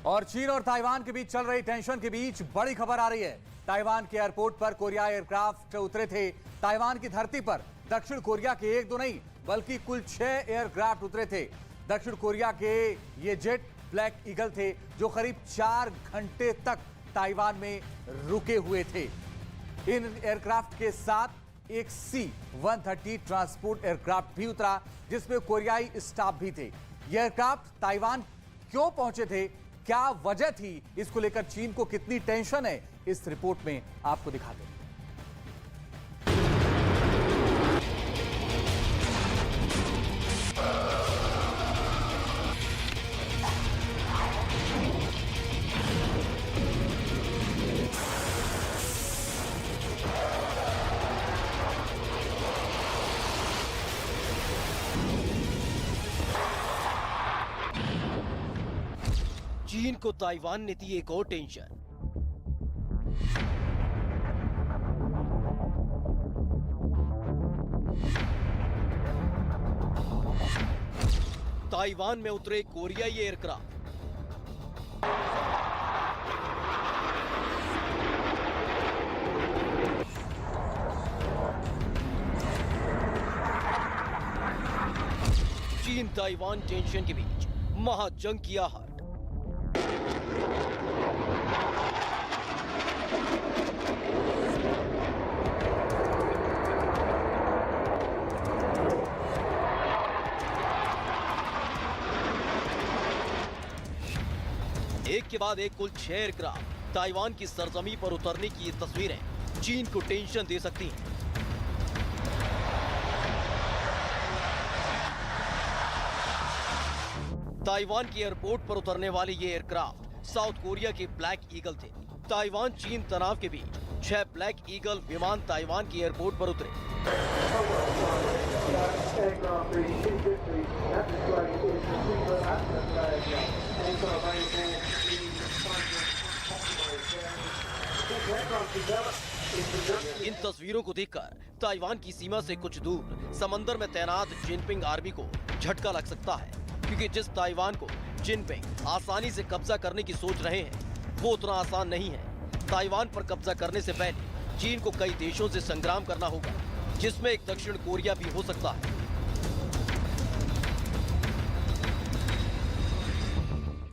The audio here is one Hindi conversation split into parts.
और चीन और ताइवान के बीच चल रही टेंशन के बीच बड़ी खबर आ रही है। ताइवान के एयरपोर्ट पर कोरियाई एयरक्राफ्ट उतरे थे। ताइवान की धरती पर दक्षिण कोरिया के एक दो नहीं बल्कि कुल 6 एयरक्राफ्ट उतरे थे। दक्षिण कोरिया के ये जेट ब्लैक ईगल थे जो करीब 4 घंटे तक ताइवान में रुके हुए थे। इन एयरक्राफ्ट के साथ एक C-130 ट्रांसपोर्ट एयरक्राफ्ट भी उतरा जिसमें कोरियाई स्टाफ भी थे। यह एयरक्राफ्ट ताइवान क्यों पहुंचे थे, क्या वजह थी, इसको लेकर चीन को कितनी टेंशन है, इस रिपोर्ट में आपको दिखाते हैं। चीन को ताइवान ने दी एक और टेंशन। ताइवान में उतरे कोरियाई एयरक्राफ्ट। चीन ताइवान टेंशन के बीच महाजंग की आहट। एक के बाद एक कुल 6 एयरक्राफ्ट ताइवान की सरजमी पर उतरने की ये तस्वीरें चीन को टेंशन दे सकती हैं। ताइवान के एयरपोर्ट पर उतरने वाले ये एयरक्राफ्ट साउथ कोरिया के ब्लैक ईगल थे। ताइवान चीन तनाव के बीच 6 ब्लैक ईगल विमान ताइवान के एयरपोर्ट पर उतरे। इन तस्वीरों को देखकर ताइवान की सीमा से कुछ दूर समंदर में तैनात जिनपिंग आर्मी को झटका लग सकता है, क्योंकि जिस ताइवान को जिनपिंग आसानी से कब्जा करने की सोच रहे हैं वो उतना आसान नहीं है। ताइवान पर कब्जा करने से पहले चीन को कई देशों से संग्राम करना होगा, जिसमें एक दक्षिण कोरिया भी हो सकता है।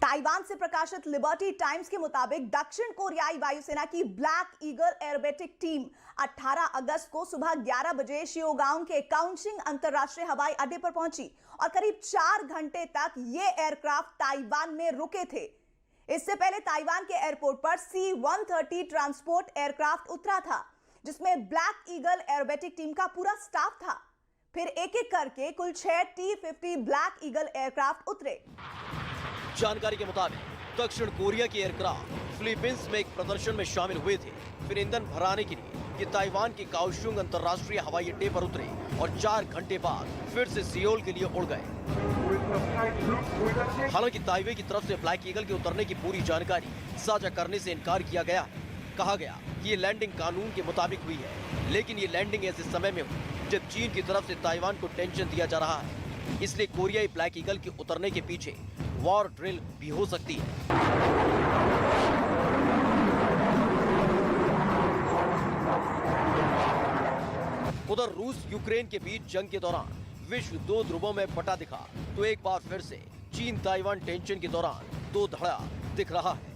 ताइवान से प्रकाशित लिबर्टी टाइम्स के मुताबिक दक्षिण कोरियाई वायुसेना की ब्लैक ईगल एरोबेटिक टीम 18 अगस्त को सुबह 11 बजे शियोगांग के काउंचिंग अंतर्राष्ट्रीय हवाई अड्डे पर पहुंची और करीब 4 घंटे तक ये एयरक्राफ्ट ताइवान में रुके थे। इससे पहले ताइवान के एयरपोर्ट पर C-130 ट्रांसपोर्ट एयरक्राफ्ट उतरा था, जिसमें ब्लैक ईगल एरोबेटिक टीम का पूरा स्टाफ था। फिर एक एक करके कुल 6 T-50 ब्लैक ईगल एयरक्राफ्ट उतरे। जानकारी के मुताबिक दक्षिण कोरिया के एयरक्राफ्ट फिलीपींस में एक प्रदर्शन में शामिल हुए थे। फिर ईंधन भराने के लिए ये ताइवान के काओशुंग अंतर्राष्ट्रीय हवाई अड्डे पर उतरे और 4 घंटे बाद फिर से सियोल के लिए उड़ गए। हालांकि ताइवे की तरफ से ब्लैक ईगल के उतरने की पूरी जानकारी साझा करने से इनकार किया गया है। कहा गया कि ये लैंडिंग कानून के मुताबिक हुई है, लेकिन ये लैंडिंग ऐसे समय में हुई जब चीन की तरफ से ताइवान को टेंशन दिया जा रहा है। इसलिए कोरियाई ब्लैक ईगल के उतरने के पीछे वॉर ड्रिल भी हो सकती है। उधर रूस यूक्रेन के बीच जंग के दौरान विश्व 2 ध्रुवों में बटा दिखा, तो एक बार फिर से चीन ताइवान टेंशन के दौरान 2 धड़ा दिख रहा है।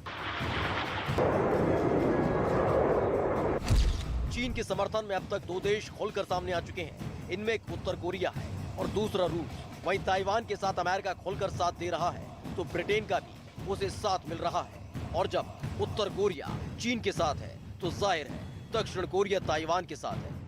चीन के समर्थन में अब तक 2 देश खोलकर सामने आ चुके हैं। इनमें एक उत्तर कोरिया है और दूसरा रूस। वहीं ताइवान के साथ अमेरिका खोलकर साथ दे रहा है, तो ब्रिटेन का भी उसे साथ मिल रहा है। और जब उत्तर कोरिया चीन के साथ है तो जाहिर है दक्षिण कोरिया ताइवान के साथ है।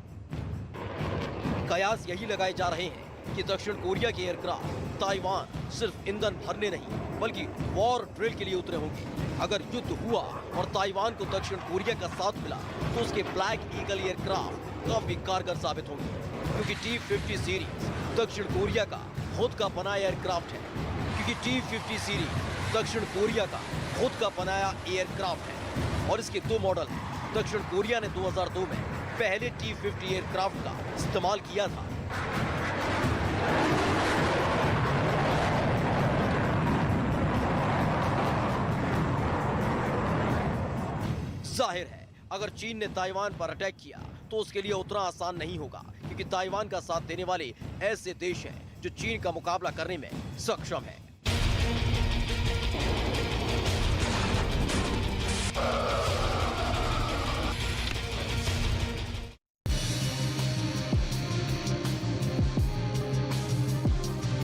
कयास यही लगाए जा रहे हैं कि दक्षिण कोरिया के एयरक्राफ्ट ताइवान सिर्फ ईंधन भरने नहीं बल्कि वॉर ड्रिल के लिए उतरे होंगे। अगर युद्ध हुआ और ताइवान को दक्षिण कोरिया का साथ मिला तो उसके ब्लैक ईगल एयरक्राफ्ट काफी कारगर साबित होंगे, क्योंकि T-50 सीरीज दक्षिण कोरिया का खुद का बनाया एयरक्राफ्ट है। क्योंकि T-50 सीरीज दक्षिण कोरिया का खुद का बनाया एयरक्राफ्ट है और इसके 2 मॉडल हैं। दक्षिण कोरिया ने 2002 में पहले T-50 एयरक्राफ्ट का इस्तेमाल किया था। जाहिर है अगर चीन ने ताइवान पर अटैक किया तो उसके लिए उतना आसान नहीं होगा, क्योंकि ताइवान का साथ देने वाले ऐसे देश हैं जो चीन का मुकाबला करने में सक्षम है।